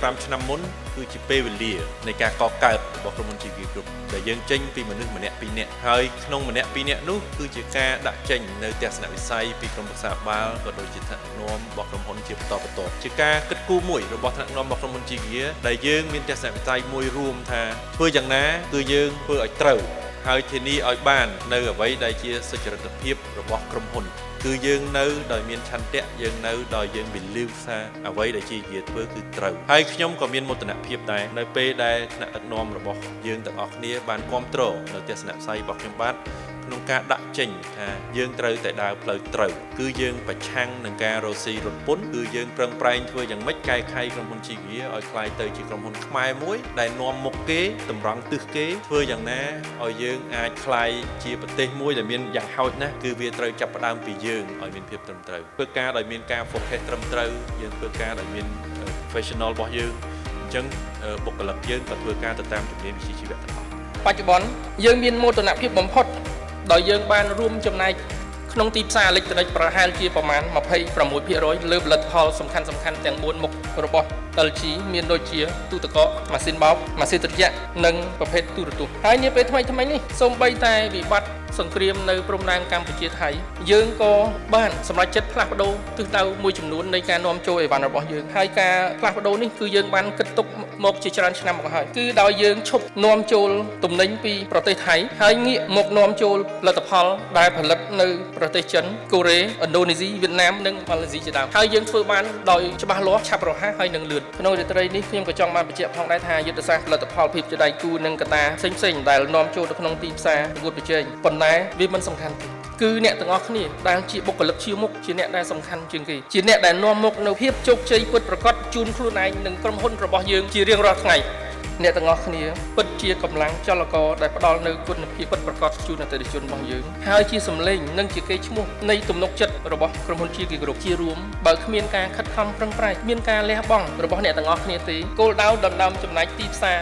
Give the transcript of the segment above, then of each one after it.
15 ឆ្នាំមុនគឺជាពេលវេលានៃការកកើតរបស់ក្រុមហ៊ុន GK Group ដែលយើងចេញពីមនុស្សម្នាក់ពីរនាក់ហើយក្នុងម្នាក់ពីរនាក់នោះគឺជាការដាក់ចេញនៅទស្សនវិស័យពីក្រុមប្រឹក្សាបាលក៏ដូចជាថ្នាក់ដឹកនាំរបស់ក្រុមហ៊ុនជាបន្តបន្ទាប់ជាការគិតគូរមួយរបស់ថ្នាក់ដឹកនាំរបស់ក្រុមហ៊ុន GK ដែលយើងមានទស្សនវិស័យមួយរួមថាធ្វើយ៉ាងណាគឺយើងធ្វើឲ្យត្រូវហើយធានាឲ្យបាននៅអ្វីដែលជាសុចរិតភាពរបស់ក្រុមហ៊ុនគឺយើងនៅដោយមានឆន្ទៈយើងនៅដោយយើង believe ថាអ្វីដែលជាធ្វើគឺត្រូវហើយខ្ញុំក៏មានមោទនភាពដែរនៅពេលដែលថ្នាក់ដឹកនាំរបស់យើងទាំងអស់គ្នាបានគ្រប់គ្រងនៅទស្សនវិស័យរបស់ខ្ញុំបាទក្នុងការដាក់ចេញថាយើងត្រូវតែដើរផ្លូវត្រូវគឺយើងប្រឆាំងនឹងការរកស៊ីរត់ពន្ធគឺយើងប្រឹងប្រែងធ្វើយ៉ាងម៉េចកែខៃក្រុមហ៊ុន GK ឲ្យក្លាយទៅជាក្រុមហ៊ុនខ្មែរមួយដែលនាំមុខគេតម្រង់ទិសគេធ្វើយ៉ាងណាឲ្យយើងអាចក្លាយជាប្រទេសមួយដែលមានយ៉ាងហោចណាស់គឺវាត្រូវចាប់ផ្ដើមពីយើងឲ្យមានភាពត្រឹមត្រូវធ្វើការដោយមានការ focus ត្រឹមត្រូវយើងធ្វើការដោយមាន professional របស់យើងអញ្ចឹងបុគ្គលិកយើងក៏ធ្វើការទៅតាមជំនាញវិជ្ជាជីវៈទាំងអស់បច្ចុប្បន្នយើងមានមោទនភាពបំផុតដោយយើងបានរួមចំណែកក្នុងទីផ្សារអេឡិចត្រូនិកប្រហែលជាប្រមាណ 26% លើផលិតផលសំខាន់ៗទាំង4មុខរបស់ LG មានដូចជាទូទឹកកកម៉ាស៊ីនបោកម៉ាស៊ីនត្រជាក់និងប្រភេទទូរទស្សន៍ហើយនាពេលថ្មីៗនេះសូម្បីតែវិបត្តិសង្គ្រាមនៅព្រំដែនកម្ពុជាថៃយើងក៏បានសម្រេចចិត្តផ្លាស់ប្ដូរទិសដៅមួយចំនួននៃការនាំចូលអីវ៉ាន់របស់យើងហើយការផ្លាស់ប្ដូរនេះគឺយើងបានគិតទុកមកជាច្រើនឆ្នាំមកហើយគឺដោយយើងឈប់នាំចូលទំនិញពីប្រទេសថៃហើយងាកមកនាំចូលផលិតផលដែលផលិតនៅប្រទេសចិនកូរ៉េឥណ្ឌូនេស៊ីវៀតណាមនិងម៉ាឡេស៊ីជាដើមហើយយើងធ្វើបានដោយច្បាស់លាស់ឆាប់រហ័សហើយនឹងលឿនក្នុងរាត្រីនេះខ្ញុំក៏ចង់បានបញ្ជាក់ផងដែរថាយុទ្ធសាស្ត្រផលិតផលភាពជាដៃគូនិងកត្តាផ្សេងៗដែលនាំចូលទៅក្នុងទីផ្សារប្រកួតប្រជែងប៉ុន្តែវាមិនសំខាន់ទេគឺអ្នកទាំងអស់គ្នាដែលជាបុគ្គលិកជាមុខជាអ្នកដែលសំខាន់ជាងគេជាអ្នកដែលនាំមកនៅភាពជោគជ័យពិតប្រាកដជូនខ្លួនឯងនិងក្រុមហ៊ុនរបស់យើងជារៀងរាល់ថ្ងៃអ្នកទាំងអស់គ្នាពិតជាកម្លាំងចលករដែលផ្ដល់នូវគុណភាពពិតប្រាកដជូនអតិថិជនរបស់យើងហើយជាសម្លេងនិងជាកេរ្តិ៍ឈ្មោះនៃទំនុកចិត្តរបស់ក្រុមហ៊ុន GK Group ជារួមបើគ្មានការខិតខំប្រឹងប្រែងមានការលះបង់របស់អ្នកទាំងអស់គ្នាទេគោលដៅដណ្ដើមចំណែកទីផ្សារ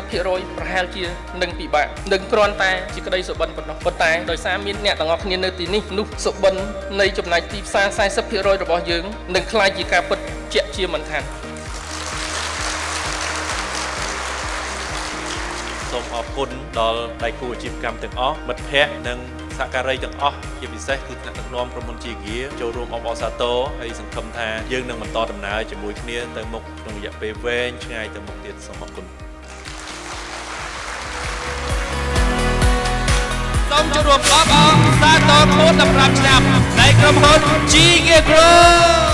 40% ប្រហែលជានឹងពិបាកនឹងគ្រាន់តែជាក្តីសុបិនប៉ុណ្ណោះប៉ុន្តែដោយសារមានអ្នកទាំងអស់គ្នានៅទីនេះនោះសុបិននៃចំណែកទីផ្សារ 40% របស់យើងនឹងក្លាយជាការពិតជាក់ជាមិនខានសូមអរគុណដល់ដៃគូអាជីវកម្មទាំងអស់មិត្តភ័ក្តិនិងសហការីទាំងអស់ជាពិសេសគឺថ្នាក់ដឹកនាំក្រុមហ៊ុន GK ចូលរួមអបអរសាទរហើយសង្ឃឹមថាយើងនឹងបន្តដំណើរជាមួយគ្នាទៅមុខក្នុងរយៈពេលវែងឆ្ងាយទៅមុខទៀតសូមអរគុណសូមជួបរួមអបអរសាទរគូ15ឆ្នាំនៃក្រុមហ៊ុន GK Group